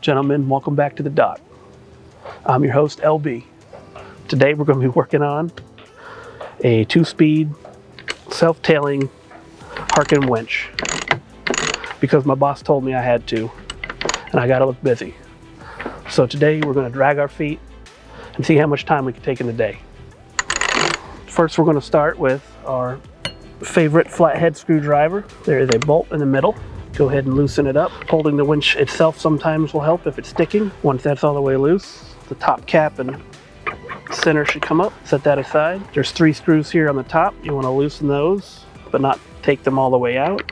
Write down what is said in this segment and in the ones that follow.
Gentlemen, welcome back to the dock. I'm your host, LB. Today we're going to be working on a 2-speed self-tailing Burkin winch because my boss told me I had to, and I got to look busy. So today we're going to drag our feet and see how much time we can take in the day. First, we're going to start with our favorite flathead screwdriver. There is a bolt in the middle. Go ahead and loosen it up. Holding the winch itself sometimes will help if it's sticking. Once that's all the way loose, the top cap and center should come up. Set that aside. There's 3 screws here on the top. You want to loosen those, but not take them all the way out.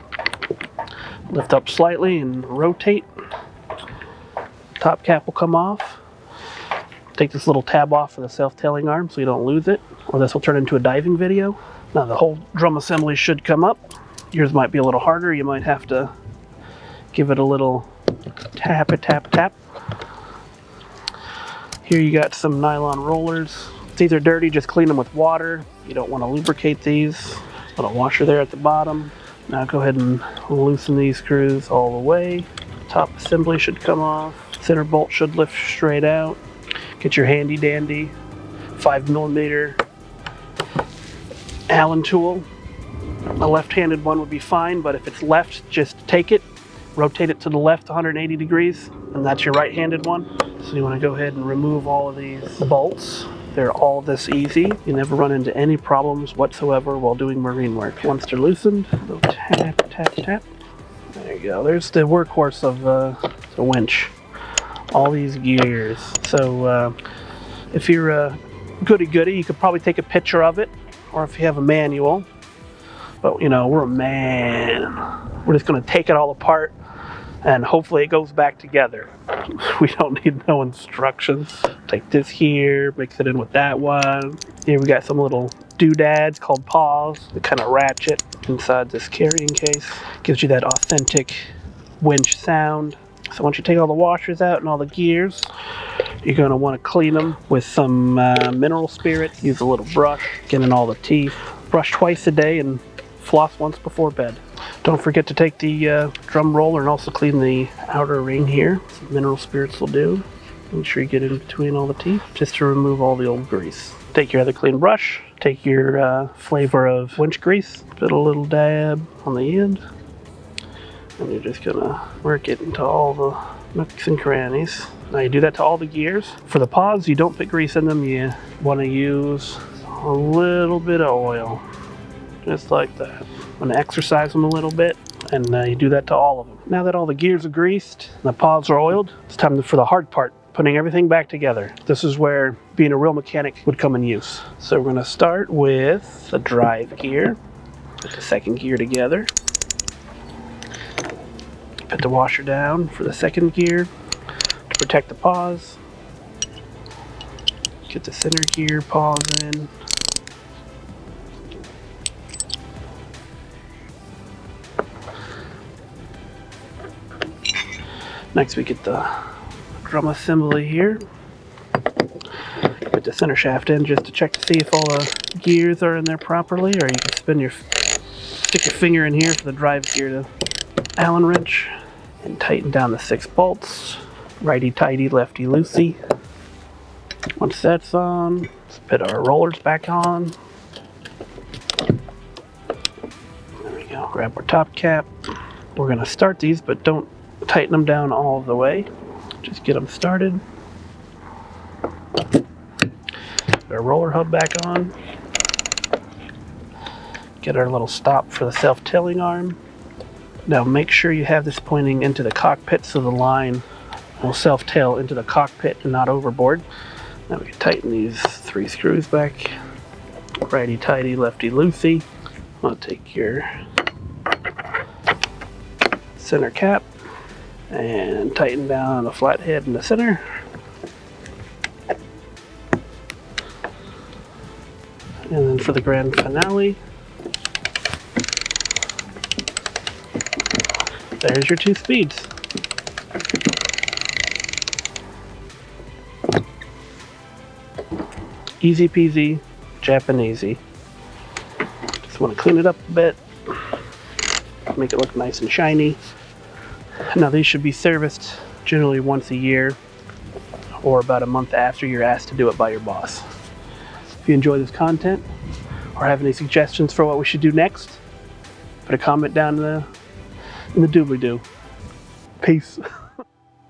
Lift up slightly and rotate. Top cap will come off. Take this little tab off for the self-tailing arm so you don't lose it, or this will turn into a diving video. Now the whole drum assembly should come up. Yours might be a little harder. You might have to give it a little tap. Here you got some nylon rollers. If these are dirty, just clean them with water. You don't want to lubricate these. Little washer there at the bottom. Now go ahead and loosen these screws all the way. Top assembly should come off. Center bolt should lift straight out. Get your handy dandy 5mm Allen tool. A left-handed one would be fine, but if it's left, just take it, rotate it to the left 180 degrees, and that's your right-handed one. So you want to go ahead and remove all of these bolts. They're all this easy. You never run into any problems whatsoever while doing marine work. Once they're loosened, a little tap. There you go. There's the workhorse of the winch. All these gears. So if you're a goody-goody, you could probably take a picture of it, or if you have a manual. But you know, we're a man. We're just gonna take it all apart and hopefully it goes back together. We don't need no instructions. Take this here, mix it in with that one. Here we got some little doodads called paws that kind of ratchet inside this carrying case. Gives you that authentic winch sound. So once you take all the washers out and all the gears, you're going to want to clean them with some mineral spirits. Use a little brush, get in all the teeth. Brush twice a day and floss once before bed. Don't forget to take the drum roller and also clean the outer ring here. Some mineral spirits will do. Make sure you get in between all the teeth just to remove all the old grease. Take your other clean brush, take your flavor of winch grease, put a little dab on the end, and you're just gonna work it into all the nooks and crannies. Now you do that to all the gears. For the paws, you don't put grease in them. You want to use a little bit of oil, just like that. I'm gonna exercise them a little bit, and you do that to all of them. Now that all the gears are greased and the paws are oiled, it's time for the hard part, putting everything back together. This is where being a real mechanic would come in use. So we're gonna start with the drive gear. Put the second gear together. Put the washer down for the second gear to protect the paws. Get the center gear paws in. Next we get the drum assembly here. Put the center shaft in just to check to see if all the gears are in there properly, or you can stick your finger in here for the drive gear to Allen wrench and tighten down the 6 bolts. Righty-tighty, lefty-loosey. Once that's on, let's put our rollers back on. There we go. Grab our top cap. We're going to start these, but don't tighten them down all the way. Just get them started. Put our roller hub back on. Get our little stop for the self-tailing arm. Now make sure you have this pointing into the cockpit so the line will self-tail into the cockpit and not overboard. Now we can tighten these 3 screws back. Righty-tighty, lefty-loosey. I'll take your center cap and tighten down the flathead in the center. And then for the grand finale, there's your 2 speeds. Easy peasy, Japanesey. Just want to clean it up a bit, make it look nice and shiny. Now these should be serviced generally once a year or about a month after you're asked to do it by your boss. If you enjoy this content or have any suggestions for what we should do next, put a comment down in the doobly-doo. Peace.